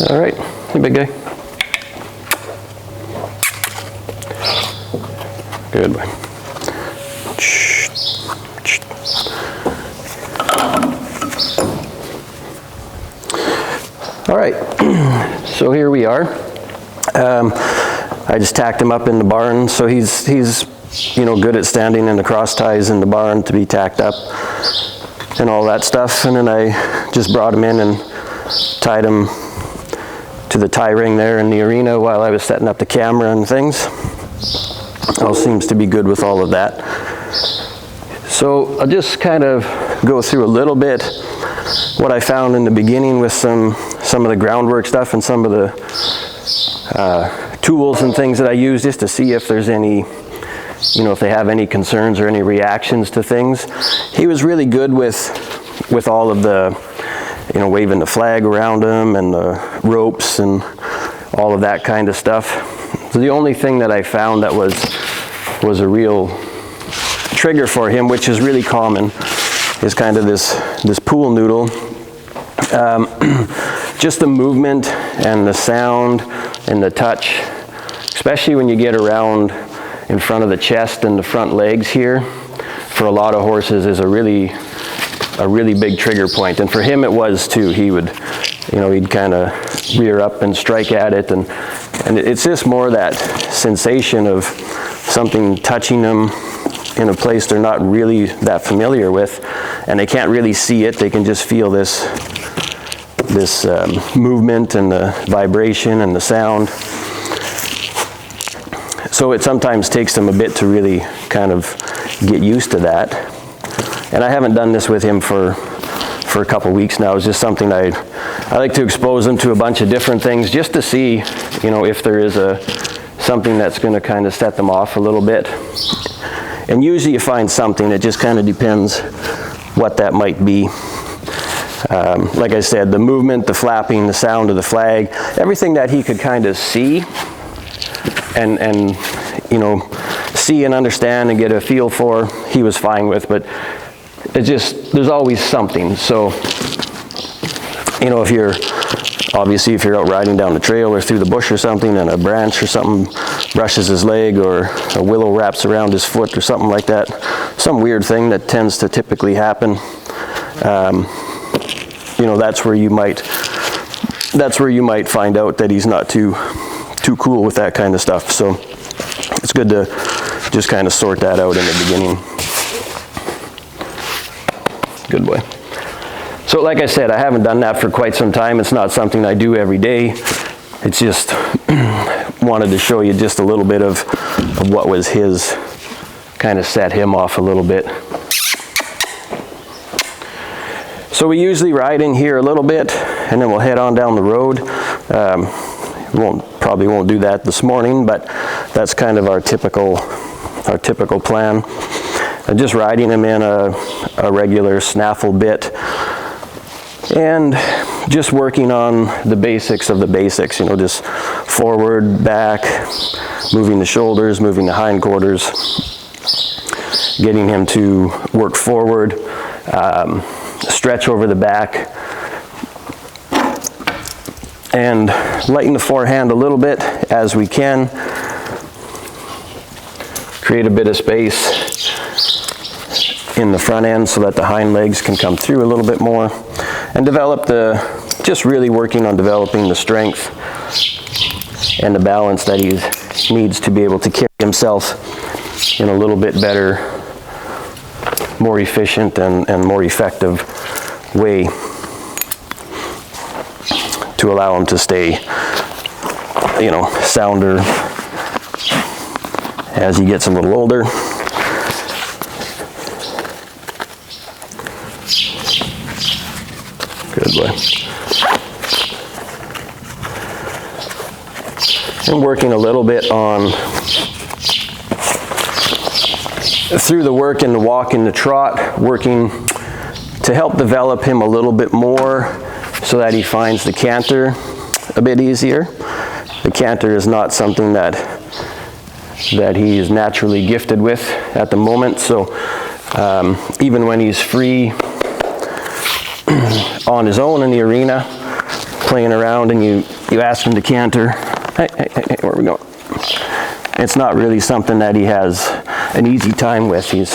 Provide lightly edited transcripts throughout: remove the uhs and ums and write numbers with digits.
All right, hey big guy. Good boy. All right, so here we are. I just tacked him up in the barn, so he's good at standing in the cross ties in the barn to be tacked up and all that stuff. And then I just brought him in and tied him to the tie ring there in the arena while I was setting up the camera and things. All seems to be good with all of that. So I'll just kind of go through a little bit what I found in the beginning with some of the groundwork stuff and some of the tools and things that I use, just to see if there's any, if they have any concerns or any reactions to things. He was really good with all of the, waving the flag around him and the ropes and all of that kind of stuff. So the only thing that I found that was a real trigger for him, which is really common, is kind of this pool noodle. Just the movement and the sound and the touch, especially when you get around in front of the chest and the front legs here, for a lot of horses is a really big trigger point. And for him it was too. He would, he'd kind of rear up and strike at it, and it's just more that sensation of something touching them in a place they're not really that familiar with, and they can't really see it. They can just feel this movement and the vibration and the sound. So it sometimes takes them a bit to really kind of get used to that. And I haven't done this with him for a couple weeks now. It's just something I like to expose them to a bunch of different things, just to see, if there is something that's going to kind of set them off a little bit. And usually you find something. It just kind of depends what that might be. Like I said, the movement, the flapping, the sound of the flag, everything that he could kind of see and see and understand and get a feel for, he was fine with. But there's always something. So, if you're out riding down the trail or through the bush or something, and a branch or something brushes his leg, or a willow wraps around his foot or something like that, some weird thing that tends to typically happen, that's where you might find out that he's not too cool with that kind of stuff. So it's good to just kind of sort that out in the beginning. Good boy. So like I said, I haven't done that for quite some time. It's not something I do every day. It's just wanted to show you just a little bit of what was his, kind of set him off a little bit. So we usually ride in here a little bit, and then we'll head on down the road. Probably won't do that this morning, but that's kind of our typical plan. Just riding him in a regular snaffle bit, and just working on the basics of the basics, just forward, back, moving the shoulders, moving the hindquarters, getting him to work forward, stretch over the back, and lighten the forehand a little bit as we can. Create a bit of space in the front end so that the hind legs can come through a little bit more, and just really working on developing the strength and the balance that he needs to be able to carry himself in a little bit better, more efficient and more effective way to allow him to stay, sounder as he gets a little older. Good boy. And working a little bit on, through the work and the walk and the trot, working to help develop him a little bit more so that he finds the canter a bit easier. The canter is not something that he is naturally gifted with at the moment, so even when he's free on his own in the arena, playing around and you ask him to canter. Hey, where are we going? It's not really something that he has an easy time with. He's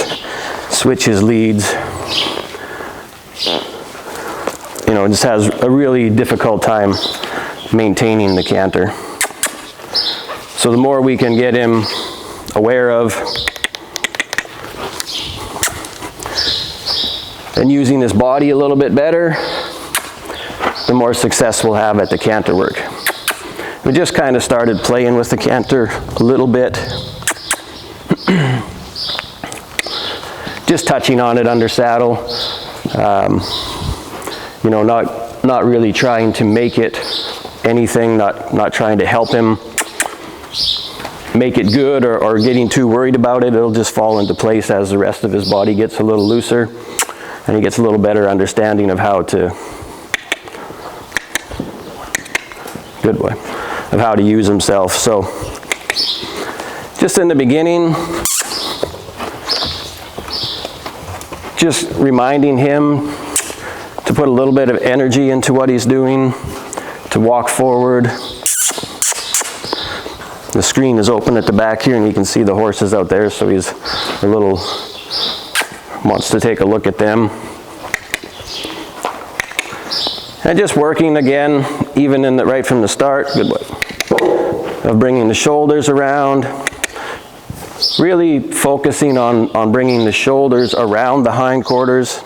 switches leads. Just has a really difficult time maintaining the canter. So the more we can get him aware of and using his body a little bit better, the more success we'll have at the canter work. We just kind of started playing with the canter a little bit. Just touching on it under saddle. Not really trying to make it anything, not trying to help him make it good or getting too worried about it. It'll just fall into place as the rest of his body gets a little looser and he gets a little better understanding of how to, good boy, of how to use himself. So just in the beginning, just reminding him to put a little bit of energy into what he's doing, to walk forward. The screen is open at the back here and you can see the horses out there, so he's wants to take a look at them. And just working again, even right from the start, good boy, of bringing the shoulders around, really focusing on bringing the shoulders around the hindquarters,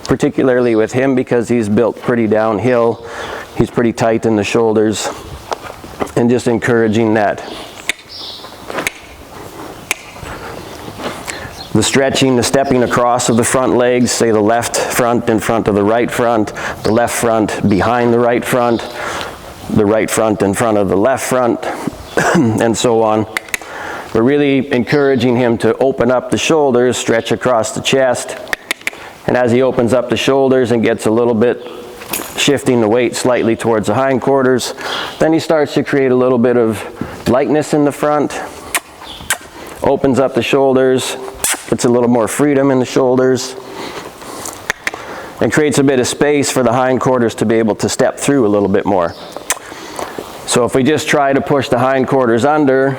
particularly with him because he's built pretty downhill. He's pretty tight in the shoulders, and just encouraging that. The stretching, the stepping across of the front legs, say the left front in front of the right front, the left front behind the right front in front of the left front, and so on. We're really encouraging him to open up the shoulders, stretch across the chest, and as he opens up the shoulders and gets a little bit, shifting the weight slightly towards the hindquarters, then he starts to create a little bit of lightness in the front, opens up the shoulders, gets a little more freedom in the shoulders, and creates a bit of space for the hindquarters to be able to step through a little bit more. So if we just try to push the hindquarters under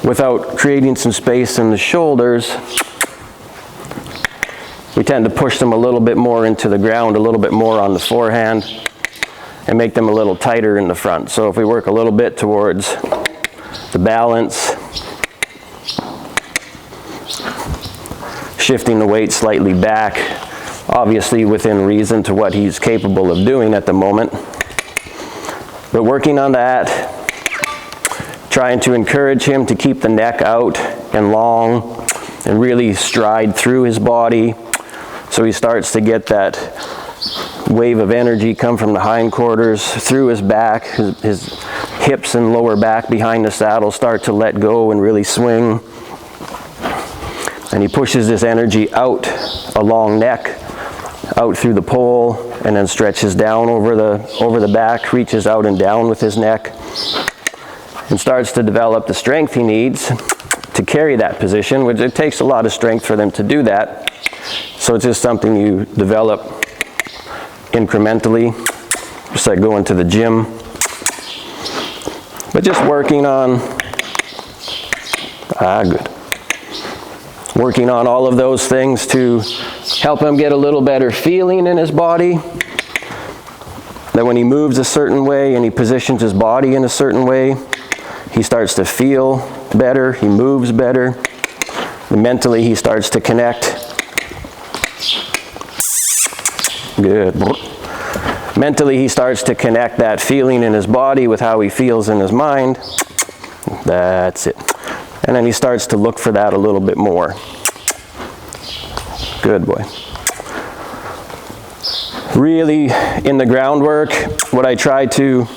without creating some space in the shoulders, we tend to push them a little bit more into the ground, a little bit more on the forehand, and make them a little tighter in the front. So if we work a little bit towards the balance, shifting the weight slightly back, obviously within reason to what he's capable of doing at the moment. But working on that, trying to encourage him to keep the neck out and long and really stride through his body, so he starts to get that wave of energy come from the hindquarters through his back. His hips and lower back behind the saddle start to let go and really swing. And he pushes this energy out along neck, out through the pole, and then stretches down over the back, reaches out and down with his neck, and starts to develop the strength he needs to carry that position, which it takes a lot of strength for them to do that. So it's just something you develop incrementally, just like going to the gym. But just working on, working on all of those things to help him get a little better feeling in his body, that when he moves a certain way and he positions his body in a certain way, he starts to feel better, he moves better, and mentally he starts to connect. Good. Mentally he starts to connect that feeling in his body with how he feels in his mind. That's it. And then he starts to look for that a little bit more. Good boy. Really, in the groundwork, what I try to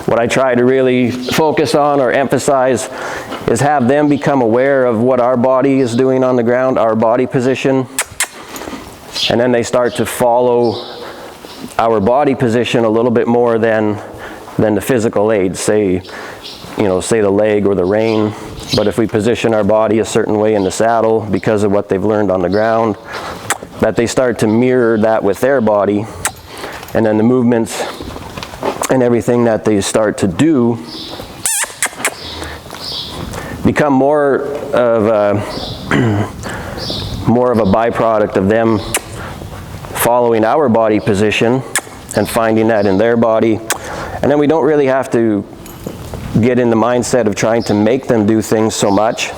What I try to really focus on or emphasize is have them become aware of what our body is doing on the ground, our body position, and then they start to follow our body position a little bit more than the physical aids, say the leg or the rein. But if we position our body a certain way in the saddle because of what they've learned on the ground, that they start to mirror that with their body, and then the movements and everything that they start to do become more of a byproduct of them following our body position and finding that in their body. And then we don't really have to get in the mindset of trying to make them do things so much,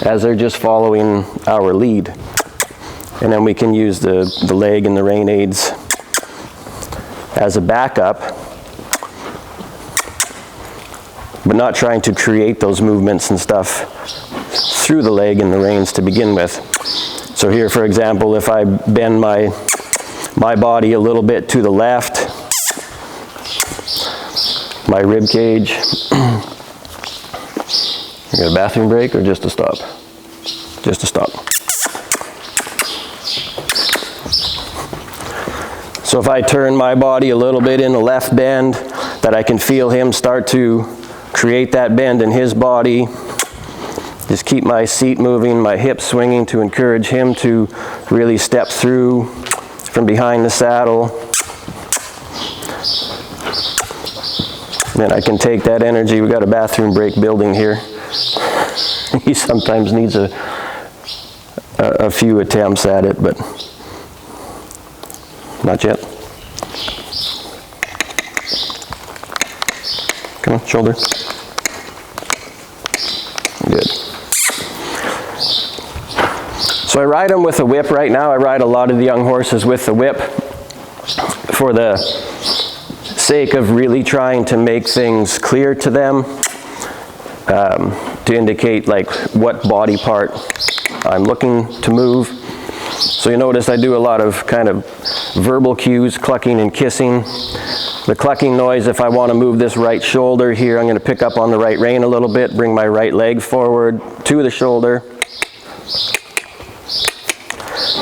as they're just following our lead. And then we can use the leg and the rein aids as a backup, but not trying to create those movements and stuff through the leg and the reins to begin with. So here, for example, if I bend my body a little bit to the left, my rib cage. You got a bathroom break or just a stop? Just a stop. So if I turn my body a little bit in the left bend, that I can feel him start to create that bend in his body. Just keep my seat moving, my hips swinging to encourage him to really step through from behind the saddle. And then I can take that energy. We got a bathroom break building here. He sometimes needs a few attempts at it, but not yet. Come on, shoulder. Good. So I ride them with a whip right now. I ride a lot of the young horses with the whip for the sake of really trying to make things clear to them, to indicate like what body part I'm looking to move. So you notice I do a lot of kind of verbal cues, clucking and kissing. The clucking noise, if I want to move this right shoulder here, I'm going to pick up on the right rein a little bit, bring my right leg forward to the shoulder,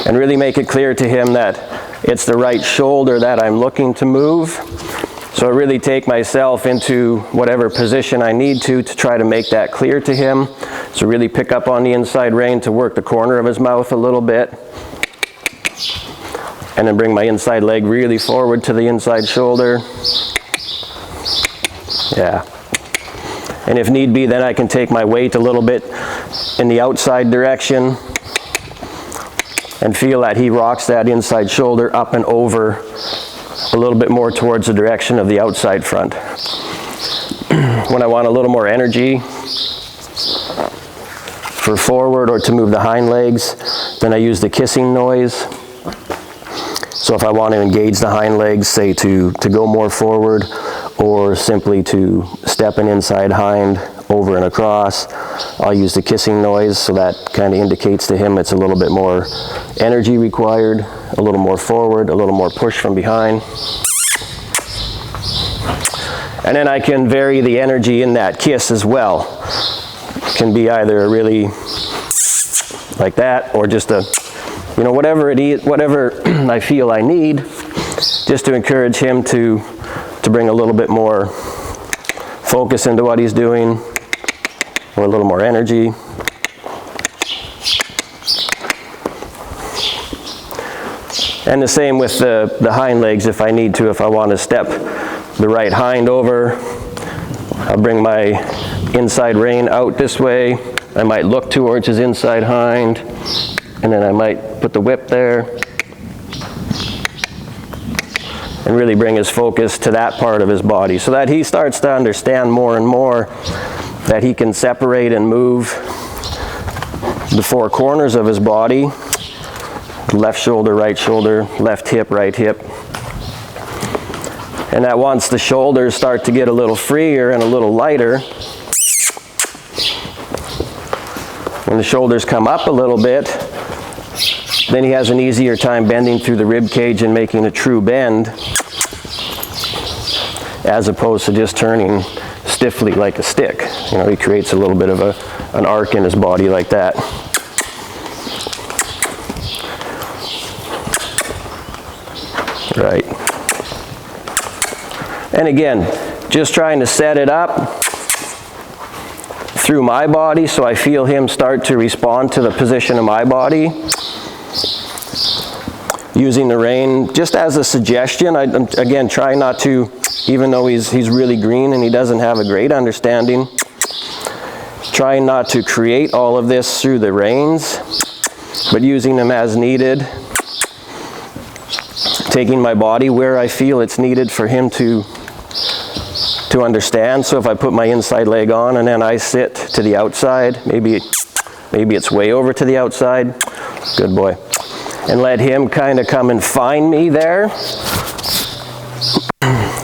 and really make it clear to him that it's the right shoulder that I'm looking to move. So I really take myself into whatever position I need to try to make that clear to him. So really pick up on the inside rein to work the corner of his mouth a little bit. And then bring my inside leg really forward to the inside shoulder. Yeah. And if need be, then I can take my weight a little bit in the outside direction and feel that he rocks that inside shoulder up and over a little bit more towards the direction of the outside front. When I want a little more energy for forward or to move the hind legs, then I use the kissing noise. So if I want to engage the hind legs, say to go more forward, or simply to step an inside hind over and across, I'll use the kissing noise, so that kind of indicates to him it's a little bit more energy required, a little more forward, a little more push from behind. And then I can vary the energy in that kiss as well. It can be either a really like that, or just a, you know, whatever it is, whatever I feel I need, just to encourage him to bring a little bit more focus into what he's doing, or a little more energy. And the same with the hind legs if I need to. If I want to step the right hind over, I'll bring my inside rein out this way. I might look towards his inside hind, and then I might put the whip there and really bring his focus to that part of his body, so that he starts to understand more and more that he can separate and move the four corners of his body: left shoulder, left hip, right hip. And that once the shoulders start to get a little freer and a little lighter, when the shoulders come up a little bit, then he has an easier time bending through the rib cage and making a true bend, as opposed to just turning stiffly like a stick. You know, he creates a little bit of an arc in his body like that. Right. And again, just trying to set it up through my body, so I feel him start to respond to the position of my body. Using the rein just as a suggestion. I, again, try not to, even though he's really green and he doesn't have a great understanding, trying not to create all of this through the reins, but using them as needed. Taking my body where I feel it's needed for him to understand. So if I put my inside leg on and then I sit to the outside, maybe it's way over to the outside. Good boy. And let him kind of come and find me there.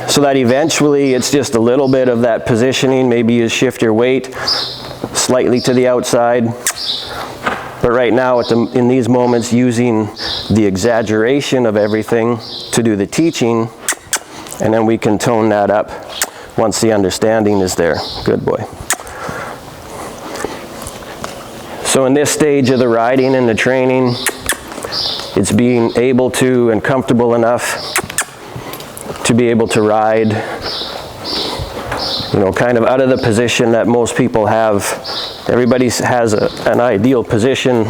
So that eventually it's just a little bit of that positioning. Maybe you shift your weight slightly to the outside. But right now, in these moments, using the exaggeration of everything to do the teaching, and then we can tone that up once the understanding is there. Good boy. So in this stage of the riding and the training, it's being able to and comfortable enough to be able to ride, kind of out of the position that most people have. Everybody has an ideal position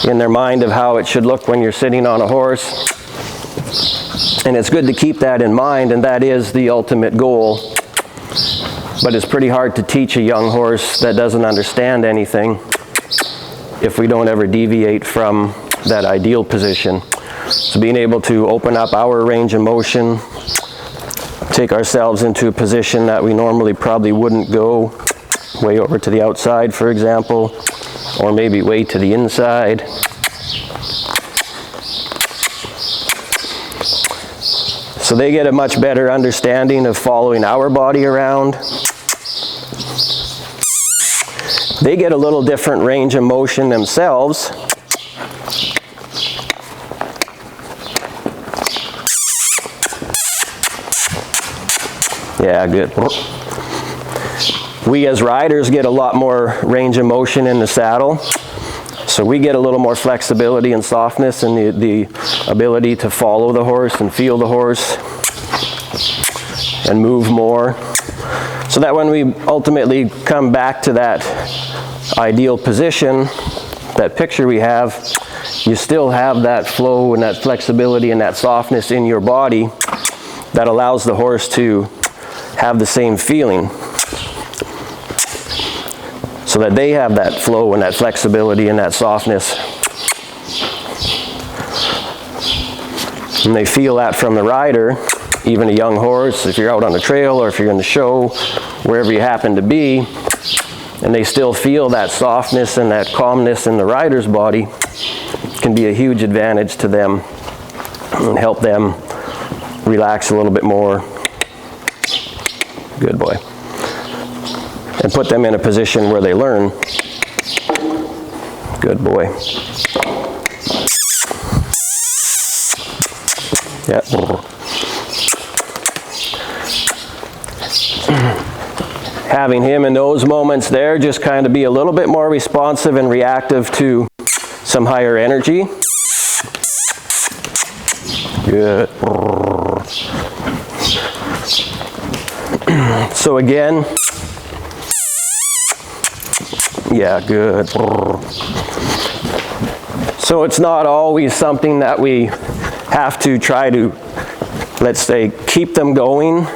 in their mind of how it should look when you're sitting on a horse. And it's good to keep that in mind, and that is the ultimate goal. But it's pretty hard to teach a young horse that doesn't understand anything if we don't ever deviate from that ideal position. So being able to open up our range of motion, take ourselves into a position that we normally probably wouldn't go, way over to the outside, for example, or maybe way to the inside. So they get a much better understanding of following our body around. They get a little different range of motion themselves. Yeah, good. We as riders get a lot more range of motion in the saddle. So we get a little more flexibility and softness and the ability to follow the horse and feel the horse and move more. So that when we ultimately come back to that ideal position, that picture we have, you still have that flow and that flexibility and that softness in your body that allows the horse to have the same feeling, so that they have that flow and that flexibility and that softness. And they feel that from the rider, even a young horse, if you're out on the trail or if you're in the show, wherever you happen to be, and they still feel that softness and that calmness in the rider's body, can be a huge advantage to them and help them relax a little bit more. Good boy. And put them in a position where they learn. Good boy. Yeah. Having him in those moments there just kind of be a little bit more responsive and reactive to some higher energy. Good. So again, yeah, good. So it's not always something that we have to try to, let's say, keep them going.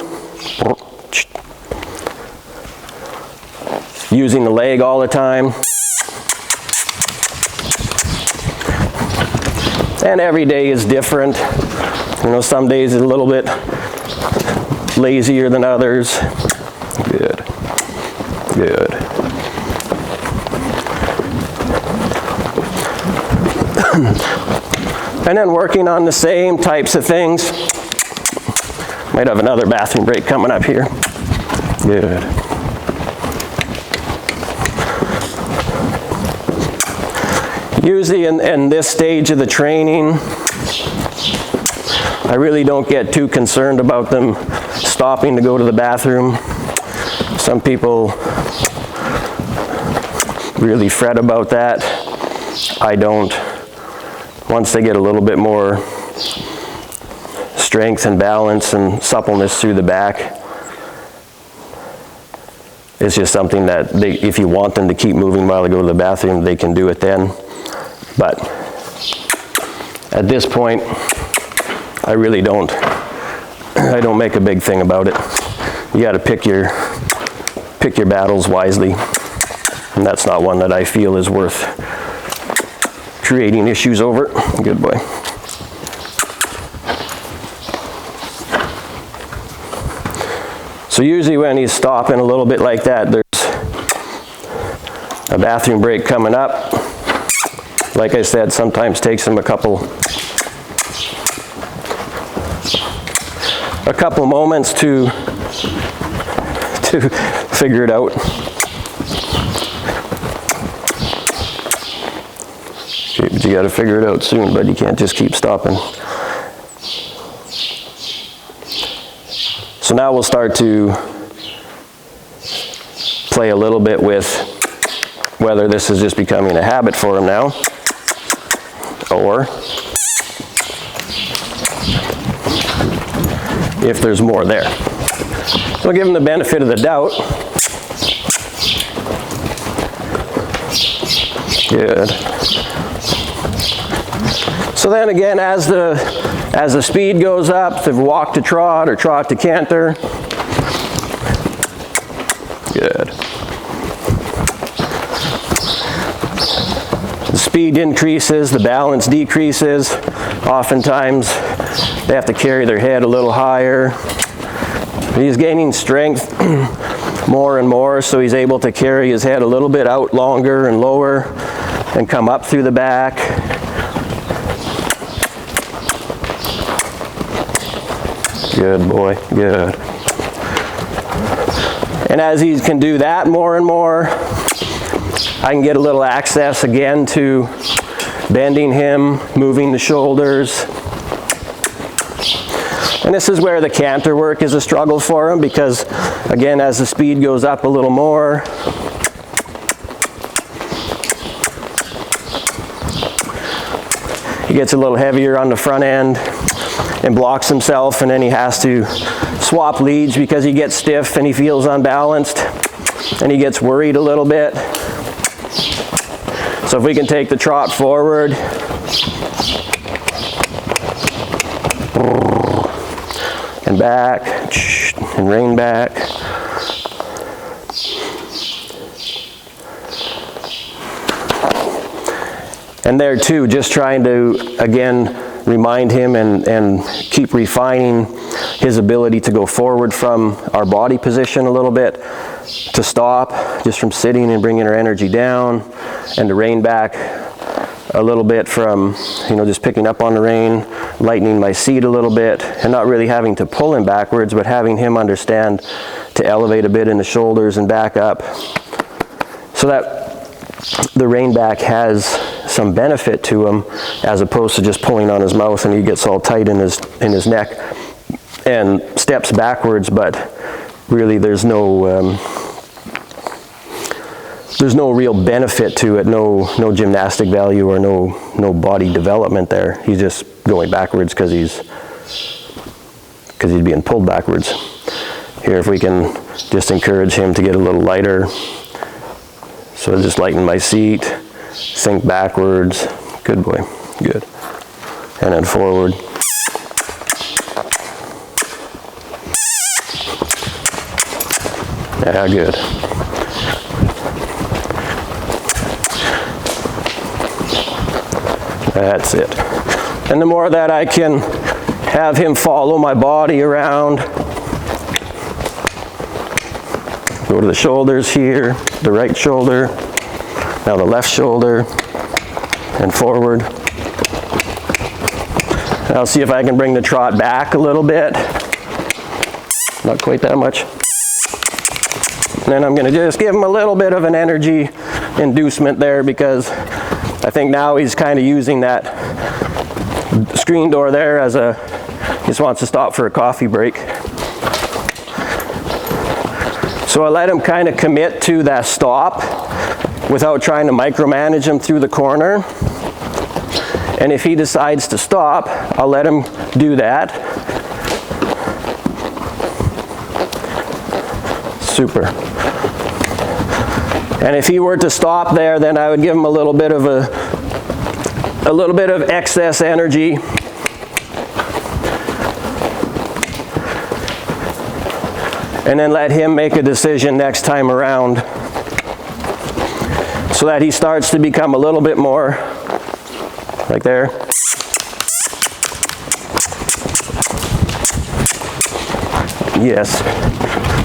Using the leg all the time. And every day is different. Some days is a little bit lazier than others. Good. Good. And then working on the same types of things. Might have another bathroom break coming up here. Good. Usually in this stage of the training, I really don't get too concerned about them stopping to go to the bathroom. Some people really fret about that. I don't. Once they get a little bit more strength and balance and suppleness through the back, It's just something that if you want them to keep moving while they go to the bathroom, they can do it then. But at this point, I really don't make a big thing about it. You got to pick your battles wisely, and that's not one that I feel is worth creating issues over. Good boy. So usually when he's stopping a little bit like that, there's a bathroom break coming up. Like I said, sometimes takes him a couple moments to figure it out. But you got to figure it out soon, but you can't just keep stopping. So now we'll start to play a little bit with whether this is just becoming a habit for him now, or if there's more there. So I'll give him the benefit of the doubt. Good. So then again, as the speed goes up, the walk to trot or trot to canter. Good. The speed increases, the balance decreases. Oftentimes, they have to carry their head a little higher. He's gaining strength more and more, so he's able to carry his head a little bit out longer and lower and come up through the back. Good boy, good. And as he can do that more and more, I can get a little access again to bending him, moving the shoulders. And this is where the canter work is a struggle for him, because again, as the speed goes up a little more, he gets a little heavier on the front end and blocks himself, and then he has to swap leads because he gets stiff and he feels unbalanced and he gets worried a little bit. So if we can take the trot forward, and back, and rein back. And there too, just trying to, again, remind him and keep refining his ability to go forward from our body position a little bit, to stop just from sitting and bringing our energy down, and to rein back a little bit from, just picking up on the rein, lightening my seat a little bit, and not really having to pull him backwards, but having him understand to elevate a bit in the shoulders and back up, so that the rein back has some benefit to him, as opposed to just pulling on his mouth and he gets all tight in his neck and steps backwards, but really there's no real benefit to it, no gymnastic value or no body development there. He's just going backwards because he's being pulled backwards. Here, if we can just encourage him to get a little lighter, so just lighten my seat, sink backwards, good boy, good, and then forward. Yeah, good. That's it. And the more that I can have him follow my body around, go to the shoulders here, the right shoulder, now the left shoulder, and forward. And I'll see if I can bring the trot back a little bit. Not quite that much. And then I'm going to just give him a little bit of an energy inducement there, because I think now he's kind of using that screen door there as he just wants to stop for a coffee break. So I let him kind of commit to that stop without trying to micromanage him through the corner. And if he decides to stop, I'll let him do that. Super. And if he were to stop there, then I would give him a little bit of excess energy. And then let him make a decision next time around, so that he starts to become a little bit more like there. Yes.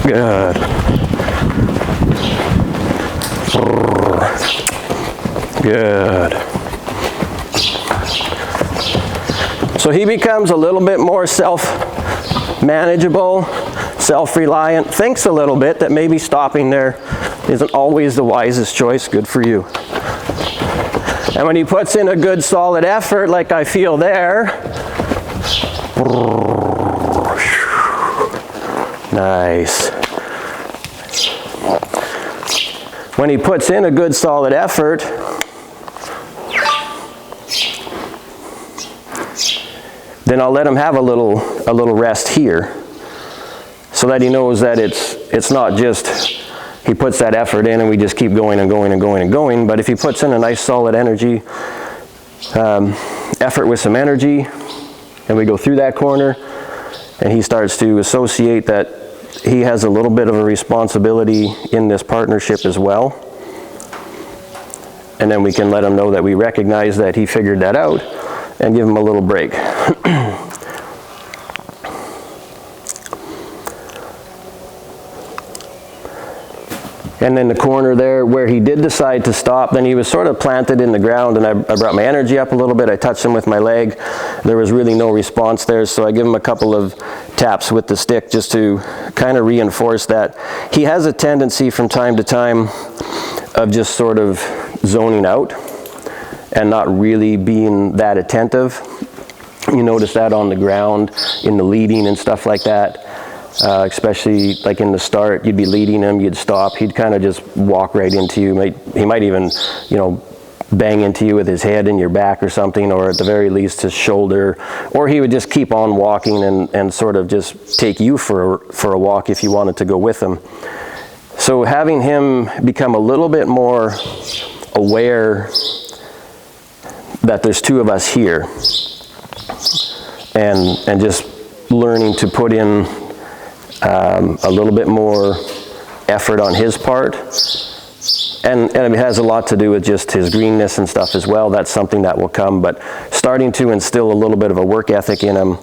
Good. Good. So he becomes a little bit more self-manageable, self-reliant, thinks a little bit that maybe stopping there isn't always the wisest choice. Good for you. And when he puts in a good solid effort, like I feel there, nice. When he puts in a good solid effort, then I'll let him have a little rest here, so that he knows that it's not just he puts that effort in and we just keep going and going and going and going. But if he puts in a nice solid energy, effort with some energy, and we go through that corner, and he starts to associate that he has a little bit of a responsibility in this partnership as well. And then we can let him know that we recognize that he figured that out and give him a little break. And then the corner there where he did decide to stop, then he was sort of planted in the ground, and I brought my energy up a little bit. I touched him with my leg. There was really no response there, so I give him a couple of taps with the stick just to kind of reinforce that. He has a tendency from time to time of just sort of zoning out and not really being that attentive. You notice that on the ground, in the leading and stuff like that. Especially like in the start, you'd be leading him, you'd stop, he'd kind of just walk right into you. He might even, bang into you with his head in your back or something, or at the very least his shoulder, or he would just keep on walking and sort of just take you for a walk if you wanted to go with him. So having him become a little bit more aware that there's two of us here, and just learning to put in a little bit more effort on his part, and it has a lot to do with just his greenness and stuff as well. That's something that will come, but starting to instill a little bit of a work ethic in him,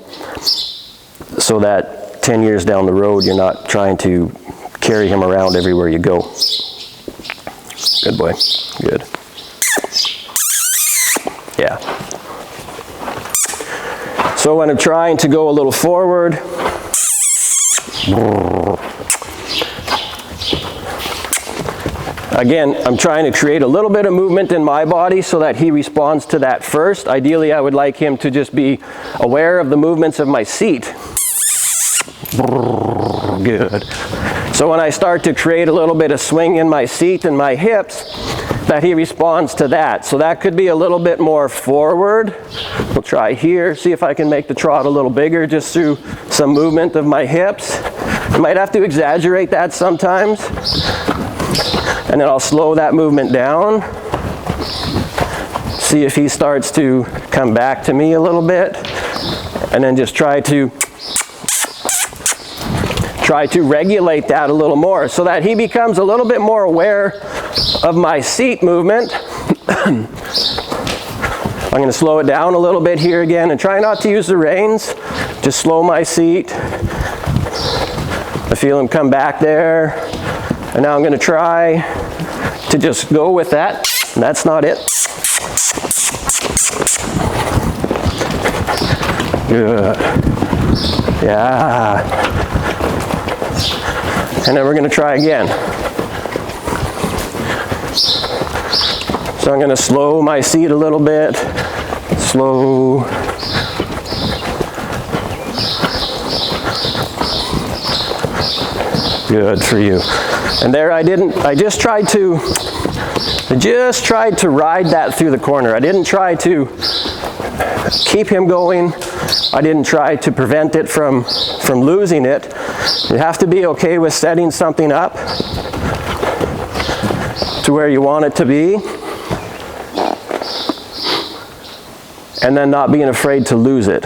so that 10 years down the road you're not trying to carry him around everywhere you go. Good boy. Good. Yeah. So when I'm trying to go a little forward, again, I'm trying to create a little bit of movement in my body so that he responds to that first. Ideally, I would like him to just be aware of the movements of my seat. Good. So when I start to create a little bit of swing in my seat and my hips, that he responds to that. So that could be a little bit more forward. We'll try here, see if I can make the trot a little bigger just through some movement of my hips. I might have to exaggerate that sometimes. And then I'll slow that movement down. See if he starts to come back to me a little bit. And then just try to regulate that a little more so that he becomes a little bit more aware of my seat movement. I'm going to slow it down a little bit here again and try not to use the reins. Just slow my seat. I feel him come back there. And now I'm going to try to just go with that. That's not it. Good. Yeah. And then we're going to try again. So I'm going to slow my seat a little bit. Slow. Good for you. And there I just tried to ride that through the corner. I didn't try to keep him going. I didn't try to prevent it from losing it. You have to be okay with setting something up to where you want it to be, and then not being afraid to lose it.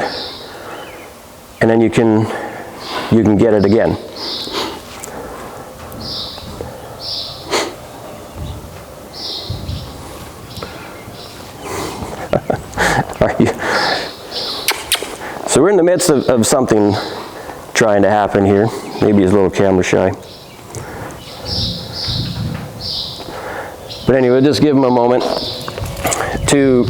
And then you can get it again. So we're in the midst of something trying to happen here. Maybe he's a little camera shy. But anyway, just give him a moment to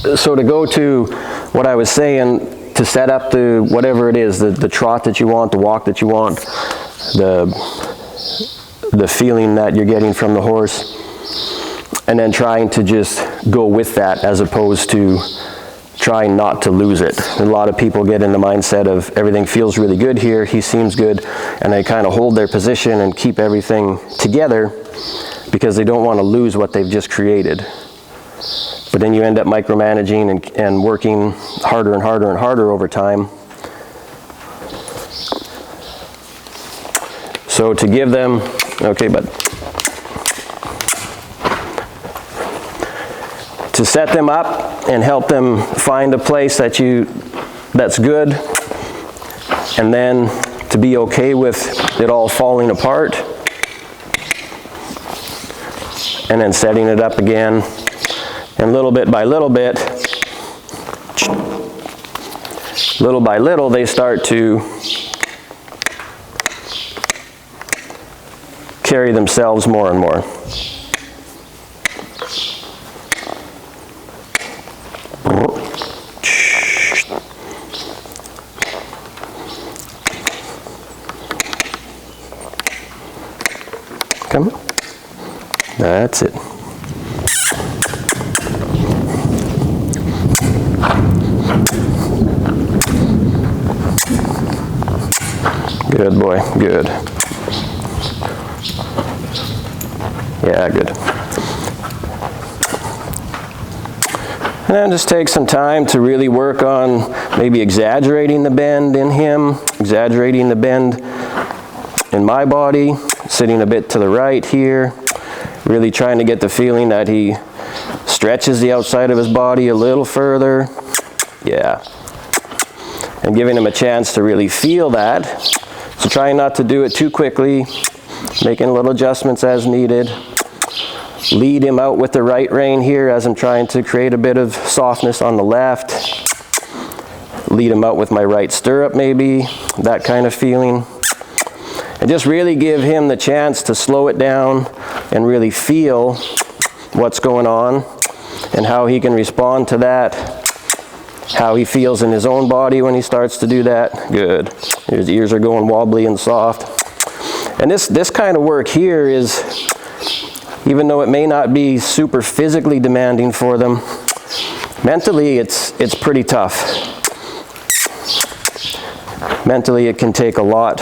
go to what I was saying, to set up the whatever it is, the trot that you want, the walk that you want, the feeling that you're getting from the horse, and then trying to just go with that as opposed to trying not to lose it. A lot of people get in the mindset of everything feels really good here, he seems good, and they kind of hold their position and keep everything together because they don't want to lose what they've just created. But then you end up micromanaging and working harder and harder and harder over time. So to give them, okay, but to set them up and help them find a place that's good, and then to be okay with it all falling apart, and then setting it up again, and little by little, they start to carry themselves more and more. Come on. That's it. Good boy, good. Yeah, good. And then just take some time to really work on maybe exaggerating the bend in him, exaggerating the bend in my body, sitting a bit to the right here, really trying to get the feeling that he stretches the outside of his body a little further. Yeah. And giving him a chance to really feel that. So trying not to do it too quickly, making little adjustments as needed. Lead him out with the right rein here as I'm trying to create a bit of softness on the left. Lead him out with my right stirrup maybe, that kind of feeling. And just really give him the chance to slow it down and really feel what's going on and how he can respond to that, how he feels in his own body when he starts to do that. Good. His ears are going wobbly and soft. And this kind of work here is, even though it may not be super physically demanding for them, mentally it's pretty tough. Mentally it can take a lot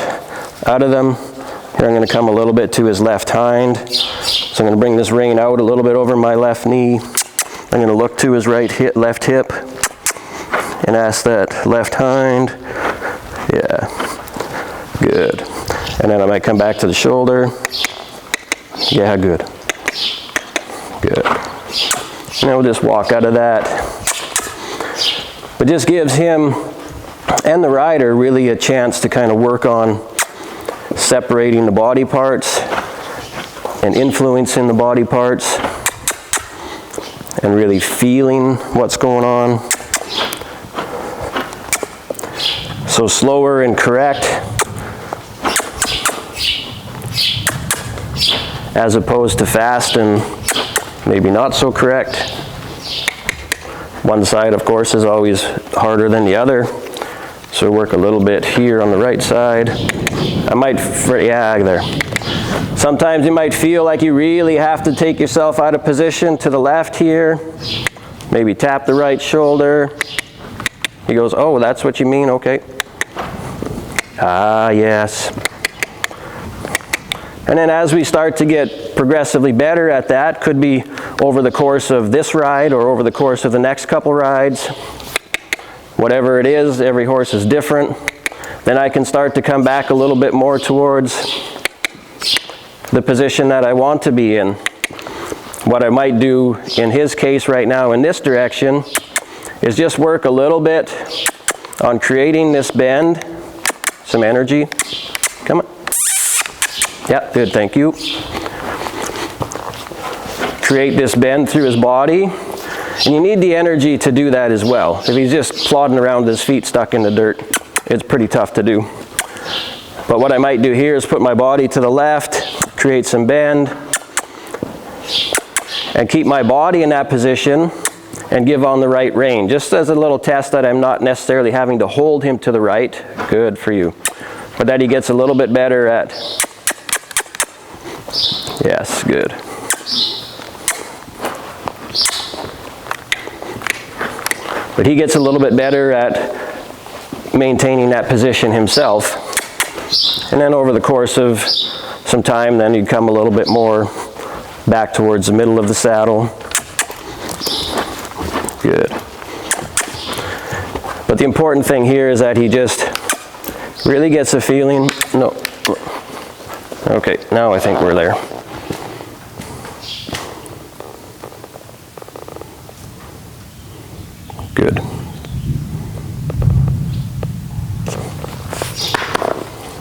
out of them. Here I'm going to come a little bit to his left hind. So I'm going to bring this rein out a little bit over my left knee. I'm going to look to his left hip and ask that left hind. Yeah, good. And then I might come back to the shoulder. Yeah, good. Good. And then we'll just walk out of that. But just gives him and the rider really a chance to kind of work on separating the body parts and influencing the body parts and really feeling what's going on. So slower and correct as opposed to fast and maybe not so correct. One side, of course, is always harder than the other. So work a little bit here on the right side. Yeah, there. Sometimes you might feel like you really have to take yourself out of position to the left here. Maybe tap the right shoulder. He goes, oh, that's what you mean? Okay. Ah, yes. And then as we start to get progressively better at that, could be over the course of this ride or over the course of the next couple rides, whatever it is, every horse is different. Then I can start to come back a little bit more towards the position that I want to be in. What I might do in his case right now in this direction is just work a little bit on creating this bend, some energy. Come on. Yeah, good, thank you. Create this bend through his body. And you need the energy to do that as well. If he's just plodding around with his feet stuck in the dirt, it's pretty tough to do. But what I might do here is put my body to the left, create some bend, and keep my body in that position and give on the right rein. Just as a little test that I'm not necessarily having to hold him to the right. Good for you. But that he gets a little bit better at. Yes, good. But he gets a little bit better at maintaining that position himself. And then over the course of some time, then you come a little bit more back towards the middle of the saddle. Good. But the important thing here is that he just really gets a feeling. No. Okay, now I think we're there. Good.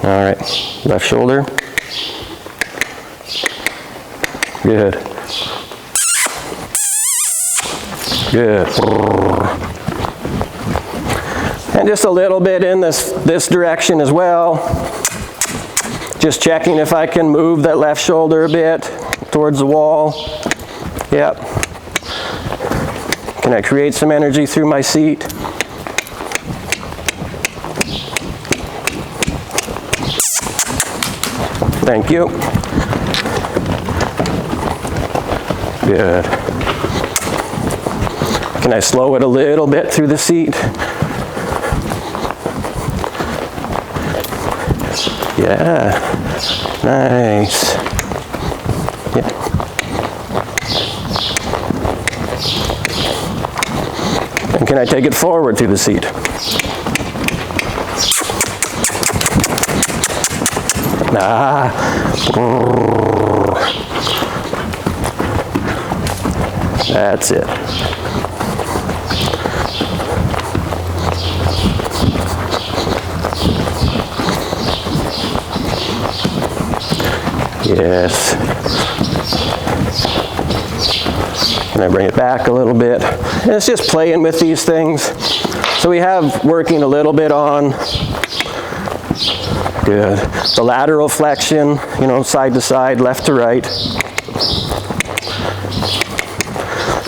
All right, left shoulder. Good. Good. And just a little bit in this direction as well. Just checking if I can move that left shoulder a bit towards the wall. Yep. Can I create some energy through my seat? Thank you. Good. Can I slow it a little bit through the seat? Yeah. Nice. Yeah. And can I take it forward through the seat? That's it. Yes. Can I bring it back a little bit? And it's just playing with these things. So we have working a little bit on, good, the lateral flexion, you know, side to side, left to right.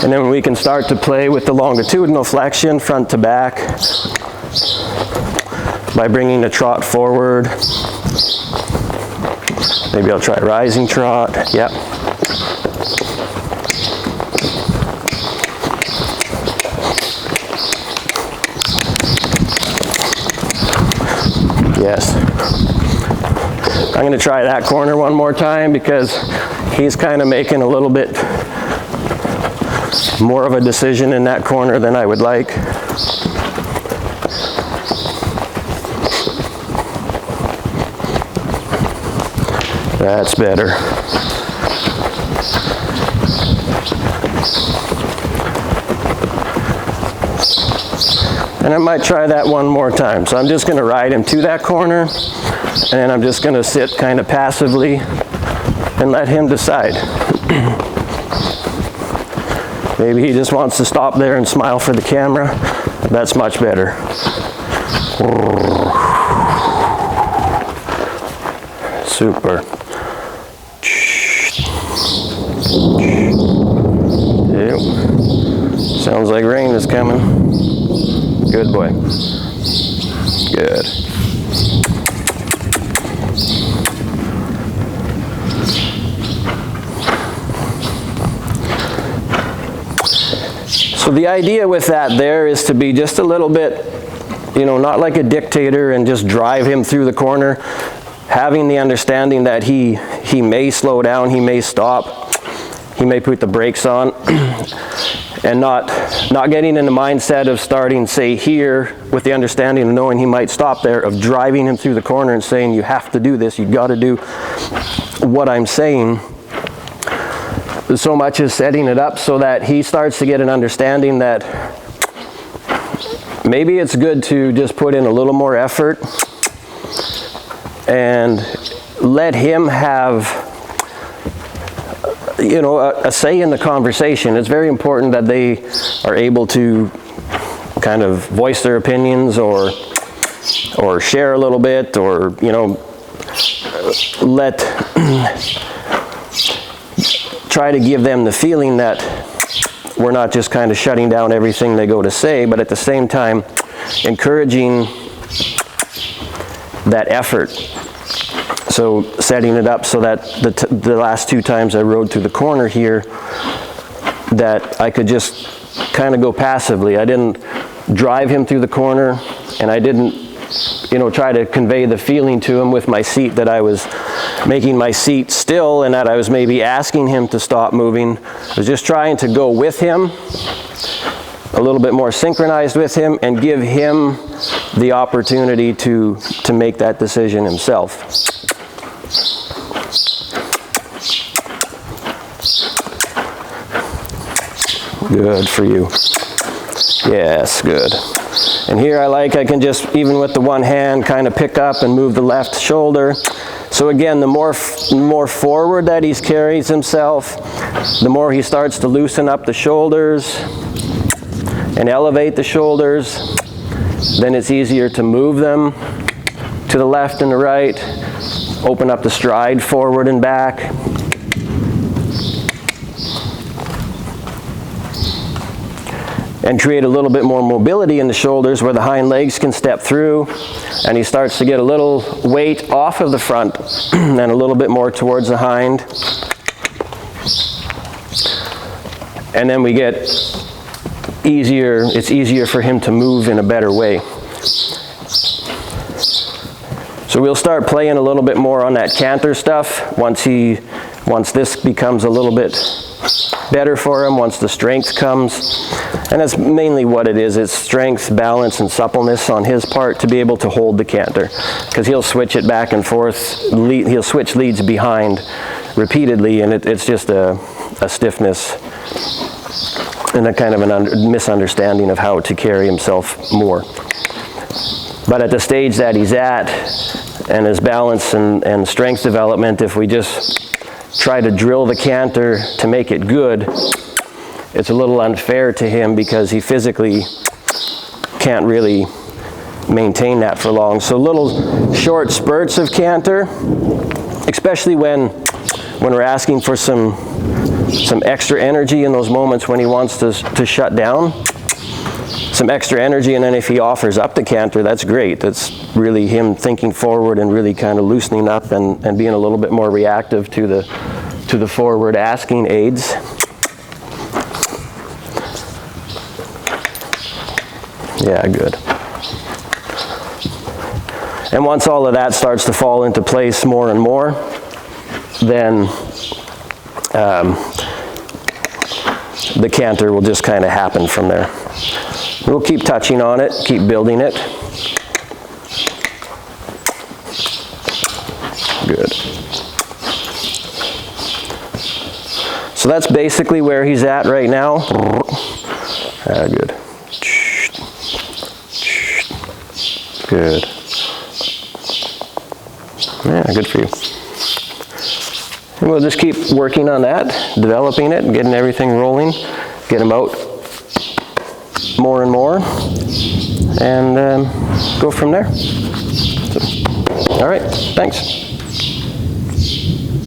And then we can start to play with the longitudinal flexion, front to back, by bringing the trot forward. Maybe I'll try rising trot. Yep. Yes. I'm going to try that corner one more time because he's kind of making a little bit more of a decision in that corner than I would like. That's better. And I might try that one more time. So I'm just going to ride him to that corner, and I'm just going to sit kind of passively and let him decide. Maybe he just wants to stop there and smile for the camera. That's much better. Super. Yep. Sounds like rain is coming. Good boy. Good. So the idea with that there is to be just a little bit, you know, not like a dictator and just drive him through the corner, having the understanding that he may slow down, he may stop, he may put the brakes on, and not getting in the mindset of starting, say, here with the understanding of knowing he might stop there, of driving him through the corner and saying, you have to do this, you got to do. what I'm saying so much as setting it up so that he starts to get an understanding that maybe it's good to just put in a little more effort and let him have, you know, a say in the conversation. It's very important that they are able to kind of voice their opinions or share a little bit, or, you know, try to give them the feeling that we're not just kind of shutting down everything they go to say, but at the same time encouraging that effort. So setting it up so that the last 2 times I rode through the corner here, that I could just kind of go passively. I didn't drive him through the corner, and I didn't, you know, try to convey the feeling to him with my seat that I was making my seat still and that I was maybe asking him to stop moving. I was just trying to go with him, a little bit more synchronized with him, and give him the opportunity to make that decision himself. Good for you. Yes, good. And here I can just, even with the one hand, kind of pick up and move the left shoulder. So again, the more forward that he carries himself, the more he starts to loosen up the shoulders and elevate the shoulders. Then it's easier to move them to the left and the right, open up the stride forward and back. And create a little bit more mobility in the shoulders where the hind legs can step through, and he starts to get a little weight off of the front and a little bit more towards the hind. And then we get easier, it's easier for him to move in a better way. So we'll start playing a little bit more on that canter stuff once this becomes a little bit better for him, once the strength comes. And that's mainly what it is. It's strength, balance, and suppleness on his part to be able to hold the canter, because he'll switch it back and forth. He'll switch leads behind repeatedly, and it's just a stiffness and a kind of a misunderstanding of how to carry himself more. But at the stage that he's at, and his balance and strength development, if we just try to drill the canter to make it good, it's a little unfair to him because he physically can't really maintain that for long. So little short spurts of canter, especially when we're asking for some extra energy in those moments when he wants to shut down, some extra energy, and then if he offers up the canter, that's great. That's really him thinking forward and really kind of loosening up and being a little bit more reactive to the forward asking aids. Yeah, good. And once all of that starts to fall into place more and more, then the canter will just kind of happen from there. We'll keep touching on it, keep building it. Good. So that's basically where he's at right now. Good. Good. Yeah, good for you. And we'll just keep working on that, developing it, getting everything rolling, get him out more and more, and go from there. So, all right, thanks.